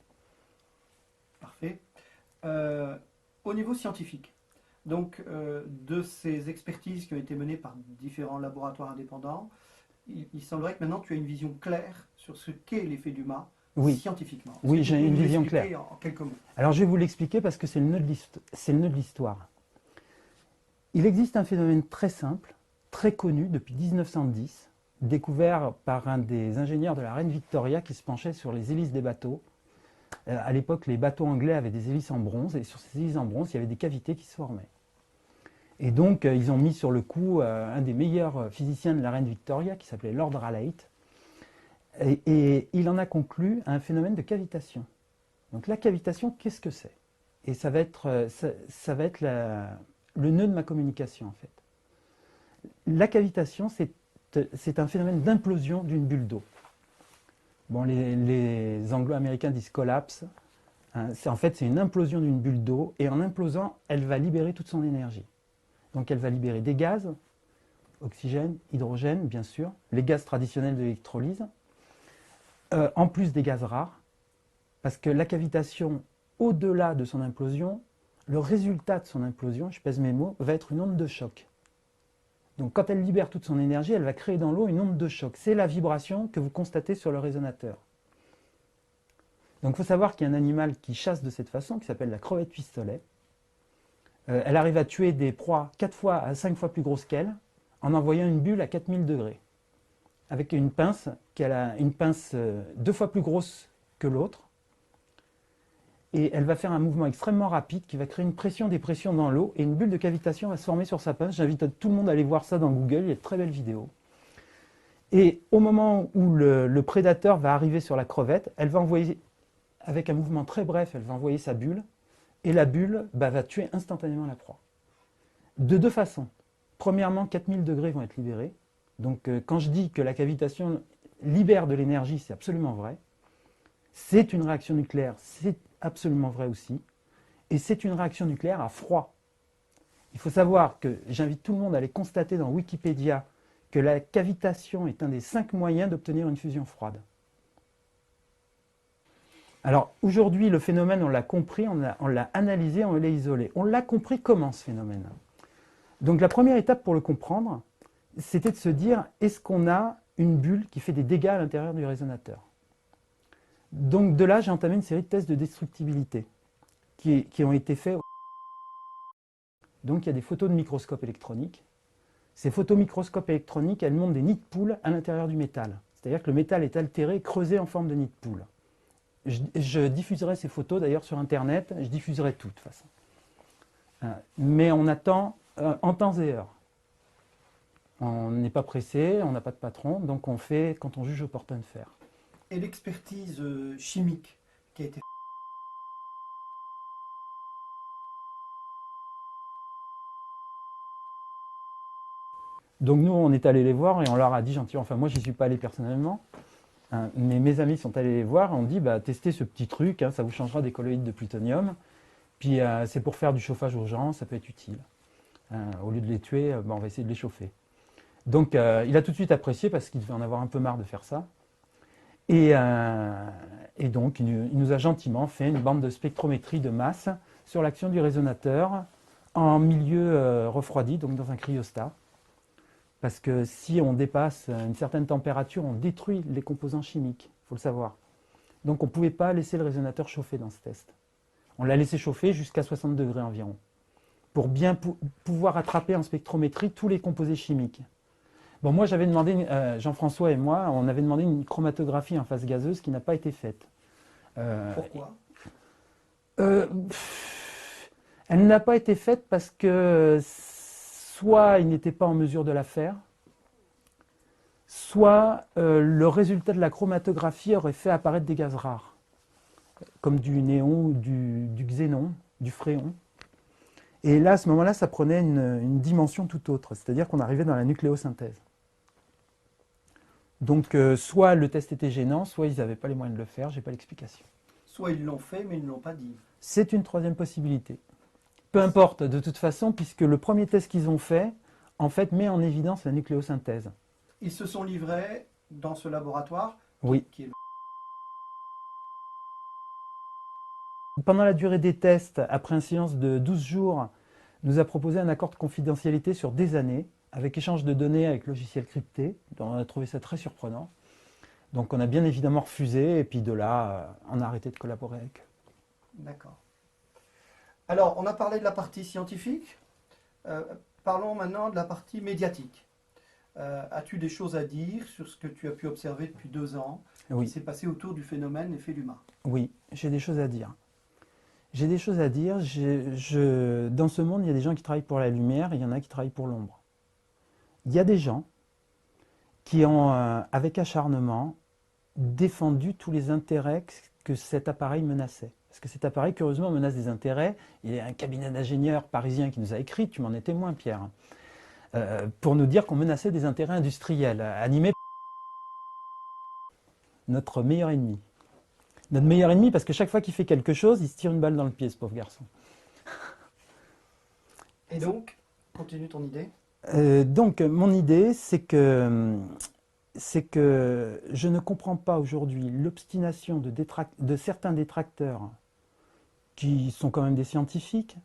Parfait. Au niveau scientifique, donc de ces expertises qui ont été menées par différents laboratoires indépendants, il semblerait que maintenant tu as une vision claire sur ce qu'est l'effet du mât scientifiquement. Oui, j'ai une vision claire. En quelques mots. Alors je vais vous l'expliquer parce que c'est le nœud de l'histoire. Il existe un phénomène très simple, très connu depuis 1910, découvert par un des ingénieurs de la reine Victoria qui se penchait sur les hélices des bateaux. À l'époque, les bateaux anglais avaient des hélices en bronze, et sur ces hélices en bronze, il y avait des cavités qui se formaient. Et donc, ils ont mis sur le coup un des meilleurs physiciens de la reine Victoria, qui s'appelait Lord Rayleigh, Et il en a conclu un phénomène de cavitation. Donc la cavitation, qu'est-ce que c'est? Et ça va être, ça va être le nœud de ma communication en fait. La cavitation, c'est un phénomène d'implosion d'une bulle d'eau. Bon, les Anglo-Américains disent collapse. Hein, en fait, c'est une implosion d'une bulle d'eau, et en implosant, elle va libérer toute son énergie. Donc elle va libérer des gaz, oxygène, hydrogène, bien sûr, les gaz traditionnels de l'électrolyse, en plus des gaz rares, parce que la cavitation, au-delà de son implosion, le résultat de son implosion, je pèse mes mots, va être une onde de choc. Donc quand elle libère toute son énergie, elle va créer dans l'eau une onde de choc. C'est la vibration que vous constatez sur le résonateur. Donc il faut savoir qu'il y a un animal qui chasse de cette façon, qui s'appelle la crevette pistolet. Elle arrive à tuer des proies 4 fois à 5 fois plus grosses qu'elle, en envoyant une bulle à 4000 degrés, avec une pince, une pince 2 fois plus grosse que l'autre. Et elle va faire un mouvement extrêmement rapide qui va créer une pression-dépression dans l'eau, et une bulle de cavitation va se former sur sa pince. J'invite tout le monde à aller voir ça dans Google, il y a de très belles vidéos. Et au moment où le prédateur va arriver sur la crevette, elle va envoyer, avec un mouvement très bref, elle va envoyer sa bulle, et la bulle va tuer instantanément la proie. De deux façons. Premièrement, 4000 degrés vont être libérés. Donc quand je dis que la cavitation libère de l'énergie, c'est absolument vrai. C'est une réaction nucléaire, c'est absolument vrai aussi. Et c'est une réaction nucléaire à froid. Il faut savoir que j'invite tout le monde à aller constater dans Wikipédia que la cavitation est un des 5 moyens d'obtenir une fusion froide. Alors aujourd'hui, le phénomène, on l'a compris, on l'a analysé, on l'a isolé. On l'a compris comment ce phénomène? Donc la première étape pour le comprendre, c'était de se dire, est-ce qu'on a une bulle qui fait des dégâts à l'intérieur du résonateur? Donc de là, j'ai entamé une série de tests de destructibilité qui ont été faits. Donc il y a des photos de microscope électronique. Ces photos microscope électronique, elles montrent des nids de poules à l'intérieur du métal. C'est-à-dire que le métal est altéré, creusé en forme de nid de poule. Je diffuserai ces photos d'ailleurs sur Internet, je diffuserai tout de toute façon. Mais on attend en temps et heure. On n'est pas pressé, on n'a pas de patron, donc on fait quand on juge opportun de faire. Et l'expertise chimique qui a été Donc nous, on est allé les voir et on leur a dit gentiment, enfin moi j'y suis pas allé personnellement, hein, mais mes amis sont allés les voir et on dit bah, testez ce petit truc, hein, ça vous changera des colloïdes de plutonium, puis c'est pour faire du chauffage urgent, ça peut être utile. Au lieu de les tuer, bah, on va essayer de les chauffer. Donc il a tout de suite apprécié parce qu'il devait en avoir un peu marre de faire ça. Et donc il nous a gentiment fait une bande de spectrométrie de masse sur l'action du résonateur en milieu refroidi, donc dans un cryostat. Parce que si on dépasse une certaine température, on détruit les composants chimiques, il faut le savoir. Donc on ne pouvait pas laisser le résonateur chauffer dans ce test. On l'a laissé chauffer jusqu'à 60 degrés environ, pour bien pouvoir attraper en spectrométrie tous les composés chimiques. Bon, moi j'avais demandé, Jean-François et moi, on avait demandé une chromatographie en phase gazeuse qui n'a pas été faite. Pourquoi? Elle n'a pas été faite parce que soit il n'était pas en mesure de la faire, soit le résultat de la chromatographie aurait fait apparaître des gaz rares, comme du néon, du xénon, du fréon. Et là, à ce moment-là, ça prenait une dimension tout autre, c'est-à-dire qu'on arrivait dans la nucléosynthèse. Donc, soit le test était gênant, soit ils n'avaient pas les moyens de le faire, je n'ai pas l'explication. Soit ils l'ont fait, mais ils ne l'ont pas dit. C'est une troisième possibilité. Peu importe, de toute façon, puisque le premier test qu'ils ont fait, en fait, met en évidence la nucléosynthèse. Ils se sont livrés dans ce laboratoire. Oui. Qui est... Pendant la durée des tests, après un silence de 12 jours, nous a proposé un accord de confidentialité sur des années, avec échange de données avec logiciels cryptés. Donc on a trouvé ça très surprenant. Donc on a bien évidemment refusé, et puis de là, on a arrêté de collaborer avec eux. D'accord. Alors, on a parlé de la partie scientifique. Parlons maintenant de la partie médiatique. As-tu des choses à dire sur ce que tu as pu observer depuis 2 ans, Oui. qui s'est passé autour du phénomène effet Luma? Oui, j'ai des choses à dire. J'ai des choses à dire. Dans ce monde, il y a des gens qui travaillent pour la lumière et il y en a qui travaillent pour l'ombre. Il y a des gens qui ont, avec acharnement, défendu tous les intérêts que cet appareil menaçait. Parce que cet appareil, curieusement, menace des intérêts. Il y a un cabinet d'ingénieurs parisien qui nous a écrit, tu m'en es témoin, Pierre, pour nous dire qu'on menaçait des intérêts industriels, animés par notre meilleur ennemi. Notre meilleur ennemi, parce que chaque fois qu'il fait quelque chose, il se tire une balle dans le pied, ce pauvre garçon. Et donc, continue ton idée. Donc, mon idée, c'est que je ne comprends pas aujourd'hui l'obstination de certains détracteurs qui sont quand même des scientifiques,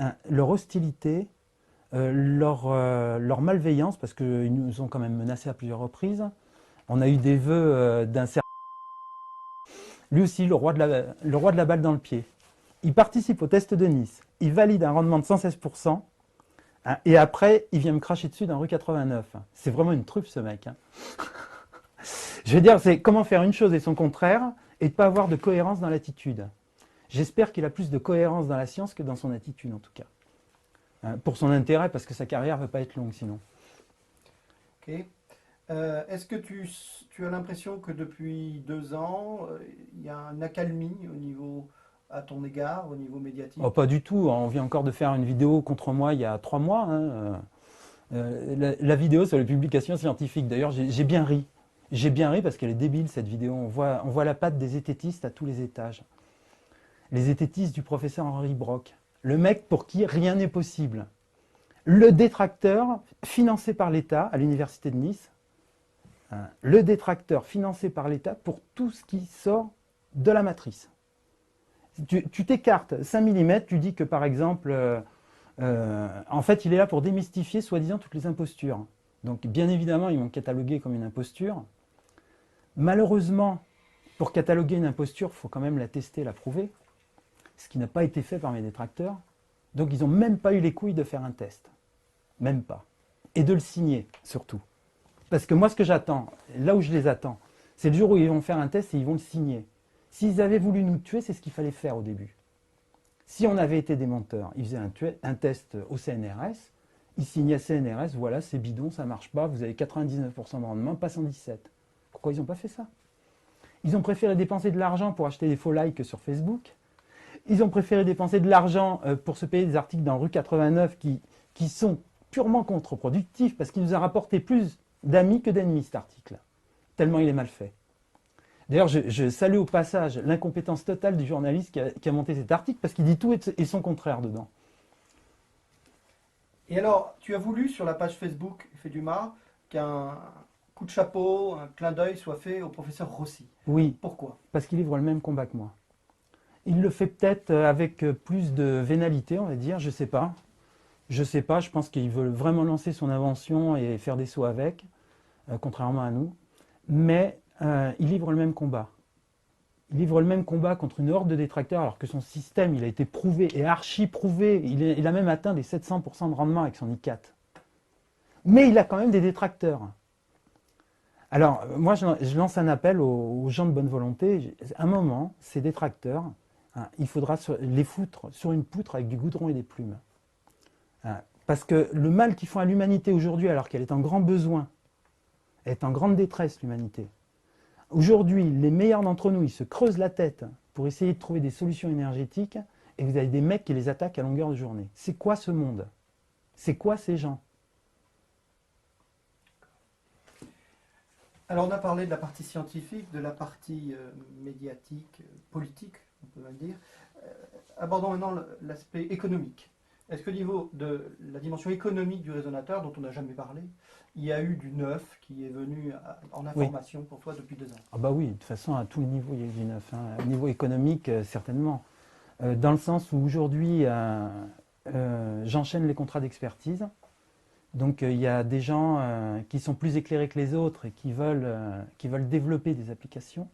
hein, leur hostilité, leur malveillance, parce qu'ils nous ont quand même menacés à plusieurs reprises. On a eu des vœux d'un certain... Lui aussi, le roi de la balle dans le pied. Il participe au test de Nice, il valide un rendement de 116%, hein, et après, il vient me cracher dessus dans rue 89. C'est vraiment une truffe, ce mec. Hein. Je veux dire, c'est comment faire une chose et son contraire, et de ne pas avoir de cohérence dans l'attitude. J'espère qu'il a plus de cohérence dans la science que dans son attitude, en tout cas. Hein, pour son intérêt, parce que sa carrière ne va pas être longue, sinon. Ok. Est-ce que tu as l'impression que depuis 2 ans, il y a une accalmie à ton égard, au niveau médiatique? Oh, pas du tout. On vient encore de faire une vidéo contre moi il y a 3 mois. Hein. La vidéo sur les publications scientifiques. D'ailleurs, j'ai bien ri. J'ai bien ri parce qu'elle est débile, cette vidéo. On voit la patte des zététistes à tous les étages. Les zététistes du professeur Henri Brock. Le mec pour qui rien n'est possible. Le détracteur financé par l'État à l'université de Nice. Le détracteur financé par l'État pour tout ce qui sort de la matrice. Tu t'écartes 5 mm, tu dis que par exemple, en fait, il est là pour démystifier soi-disant toutes les impostures. Donc bien évidemment, ils m'ont catalogué comme une imposture. Malheureusement, pour cataloguer une imposture, il faut quand même la tester, la prouver, ce qui n'a pas été fait par mes détracteurs. Donc ils n'ont même pas eu les couilles de faire un test. Même pas. Et de le signer, surtout. Parce que moi, ce que j'attends, là où je les attends, c'est le jour où ils vont faire un test et ils vont le signer. S'ils avaient voulu nous tuer, c'est ce qu'il fallait faire au début. Si on avait été des menteurs, ils faisaient un test au CNRS, ils signaient CNRS, voilà, c'est bidon, ça ne marche pas, vous avez 99% de rendement, pas 117. Pourquoi ils n'ont pas fait ça? Ils ont préféré dépenser de l'argent pour acheter des faux likes sur Facebook. Ils ont préféré dépenser de l'argent pour se payer des articles dans Rue 89 qui sont purement contre-productifs parce qu'il nous a rapporté plus d'amis que d'ennemis, cet article. Tellement il est mal fait. D'ailleurs, je salue au passage l'incompétence totale du journaliste qui a monté cet article parce qu'il dit tout et son contraire dedans. Et alors, tu as voulu sur la page Facebook Fait Dumas qu'un coup de chapeau, un clin d'œil soit fait au professeur Rossi. Oui. Pourquoi? Parce qu'il livre le même combat que moi. Il le fait peut-être avec plus de vénalité, on va dire, je sais pas. Je sais pas, je pense qu'il veut vraiment lancer son invention et faire des sauts avec, contrairement à nous. Mais il livre le même combat. Il livre le même combat contre une horde de détracteurs alors que son système, il a été prouvé et archi-prouvé. Il a même atteint les 700% de rendement avec son i4. Mais il a quand même des détracteurs. Alors, moi, je lance un appel aux gens de bonne volonté. À un moment, ces détracteurs, hein, il faudra les foutre sur une poutre avec du goudron et des plumes. Hein, parce que le mal qu'ils font à l'humanité aujourd'hui, alors qu'elle est en grand besoin, elle est en grande détresse, l'humanité. Aujourd'hui, les meilleurs d'entre nous, ils se creusent la tête pour essayer de trouver des solutions énergétiques et vous avez des mecs qui les attaquent à longueur de journée. C'est quoi ce monde? C'est quoi ces gens? Alors on a parlé de la partie scientifique, de la partie médiatique, politique, on peut le dire. Abordons maintenant l'aspect économique. Est-ce qu'au niveau de la dimension économique du résonateur, dont on n'a jamais parlé, il y a eu du neuf qui est venu en information pour toi depuis 2 ans? Ah bah oui, de toute façon, à tous les niveaux, il y a eu du neuf. Hein. Au niveau économique, certainement. Dans le sens où aujourd'hui, j'enchaîne les contrats d'expertise. Donc il y a des gens qui sont plus éclairés que les autres et qui veulent développer des applications.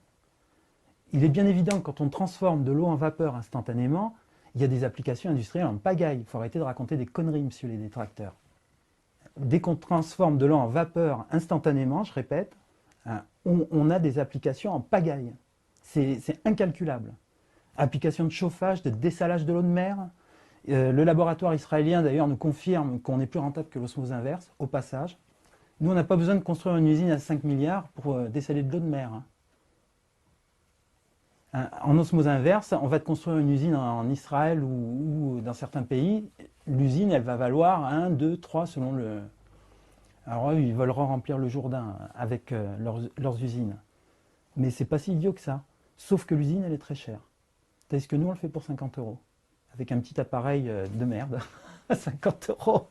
Il est bien évident que quand on transforme de l'eau en vapeur instantanément, il y a des applications industrielles en pagaille. Il faut arrêter de raconter des conneries, monsieur les détracteurs. Dès qu'on transforme de l'eau en vapeur instantanément, je répète, on a des applications en pagaille. C'est incalculable. Applications de chauffage, de dessalage de l'eau de mer. Le laboratoire israélien, d'ailleurs, nous confirme qu'on est plus rentable que l'osmose inverse, au passage. Nous, on n'a pas besoin de construire une usine à 5 milliards pour dessaler de l'eau de mer. En osmose inverse, on va te construire une usine en Israël ou dans certains pays. L'usine, elle va valoir 1, 2, 3 selon le... Alors eux, ils veulent remplir le Jourdain avec leurs usines. Mais c'est pas si idiot que ça. Sauf que l'usine, elle est très chère. Tandis que nous, on le fait pour 50 euros. Avec un petit appareil de merde à 50 euros.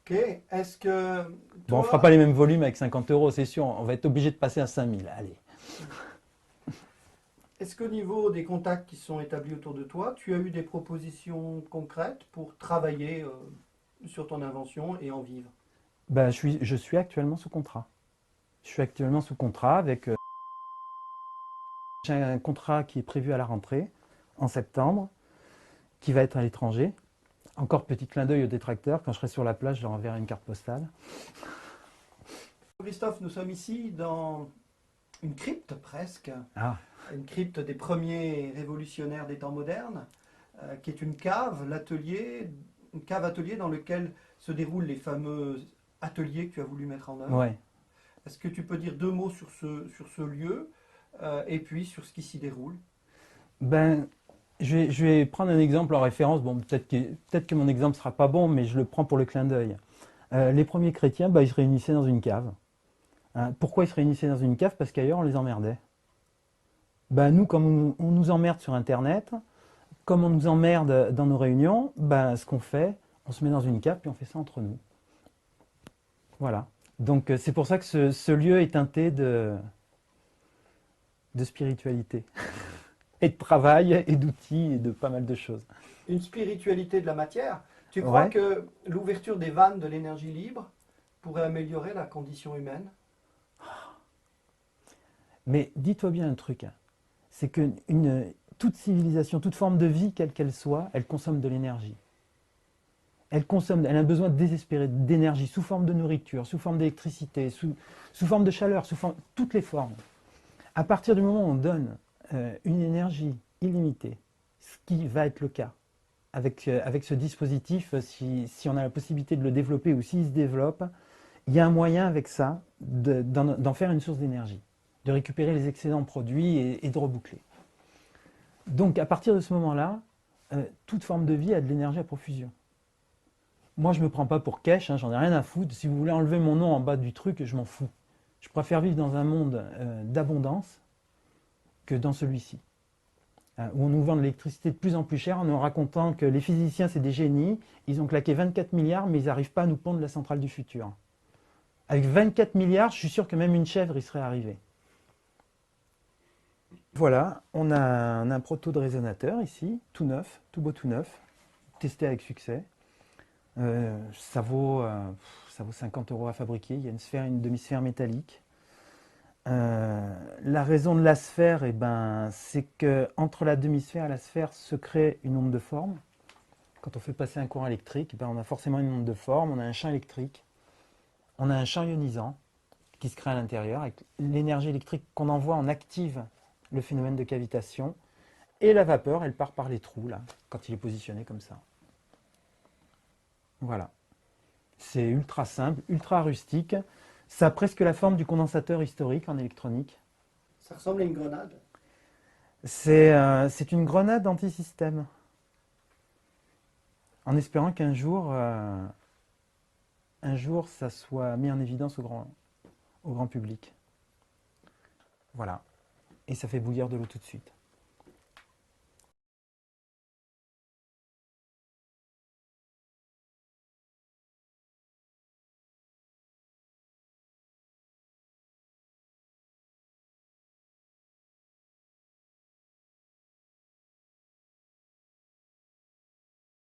Ok, est-ce que... Bon, on toi, fera pas les mêmes volumes avec 50 euros, c'est sûr. On va être obligé de passer à 5000. Allez. est-ce qu'au niveau des contacts qui sont établis autour de toi, tu as eu des propositions concrètes pour travailler sur ton invention et en vivre? Ben, je suis actuellement sous contrat. Je suis actuellement sous contrat avec... j'ai un contrat qui est prévu à la rentrée, en septembre, qui va être à l'étranger. Encore petit clin d'œil aux détracteurs. Quand je serai sur la plage, je leur enverrai une carte postale. Christophe, nous sommes ici dans une crypte presque, Ah, une crypte des premiers révolutionnaires des temps modernes, qui est une cave, l'atelier, une cave atelier dans lequel se déroulent les fameux ateliers que tu as voulu mettre en œuvre. ouais. Est-ce que tu peux dire deux mots sur ce lieu et puis sur ce qui s'y déroule? Ben, je vais prendre un exemple en référence. Bon, peut-être que mon exemple sera pas bon, mais je le prends pour le clin d'œil. Les premiers chrétiens, ben, ils se réunissaient dans une cave. Hein, pourquoi ils se réunissaient dans une cave? Parce qu'ailleurs, on les emmerdait. Ben, nous, comme on nous emmerde sur Internet, comme on nous emmerde dans nos réunions, ben, ce qu'on fait, on se met dans une cave puis on fait ça entre nous. Voilà. Donc c'est pour ça que ce lieu est teinté de spiritualité, et de travail, et d'outils, et de pas mal de choses. Une spiritualité de la matière. Tu crois Ouais. que l'ouverture des vannes de l'énergie libre pourrait améliorer la condition humaine? Mais dis-toi bien un truc, hein, c'est que toute civilisation, toute forme de vie, quelle qu'elle soit, elle consomme de l'énergie. Elle a besoin désespéré d'énergie sous forme de nourriture, sous forme d'électricité, sous forme de chaleur, toutes les formes. À partir du moment où on donne une énergie illimitée, ce qui va être le cas avec ce dispositif, si on a la possibilité de le développer ou s'il se développe, il y a un moyen avec ça d'en faire une source d'énergie, de récupérer les excédents produits et de reboucler. Donc à partir de ce moment-là, toute forme de vie a de l'énergie à profusion. Moi, je ne me prends pas pour cash, hein, j'en ai rien à foutre. Si vous voulez enlever mon nom en bas du truc, je m'en fous. Je préfère vivre dans un monde d'abondance que dans celui-ci, hein, où on nous vend de l'électricité de plus en plus cher en nous racontant que les physiciens, c'est des génies, ils ont claqué 24 milliards, mais ils n'arrivent pas à nous pondre la centrale du futur. Avec 24 milliards, je suis sûr que même une chèvre y serait arrivée. Voilà, on a un proto de résonateur ici, tout neuf, tout beau tout neuf, testé avec succès. Ça vaut 50 € à fabriquer. Il y a une sphère et une demi-sphère métallique. La raison de la sphère, eh ben, c'est qu'entre la demi-sphère et la sphère se crée une onde de forme. Quand on fait passer un courant électrique, eh ben, on a forcément une onde de forme, on a un champ électrique, on a un champ ionisant qui se crée à l'intérieur. Avec l'énergie électrique qu'on envoie, on active le phénomène de cavitation. Et la vapeur, elle part par les trous, là, quand il est positionné comme ça. Voilà. C'est ultra simple, ultra rustique. Ça a presque la forme du condensateur historique en électronique. Ça ressemble à une grenade. C'est une grenade anti-système. En espérant qu'un jour, ça soit mis en évidence au grand public. Voilà. Et ça fait bouillir de l'eau tout de suite.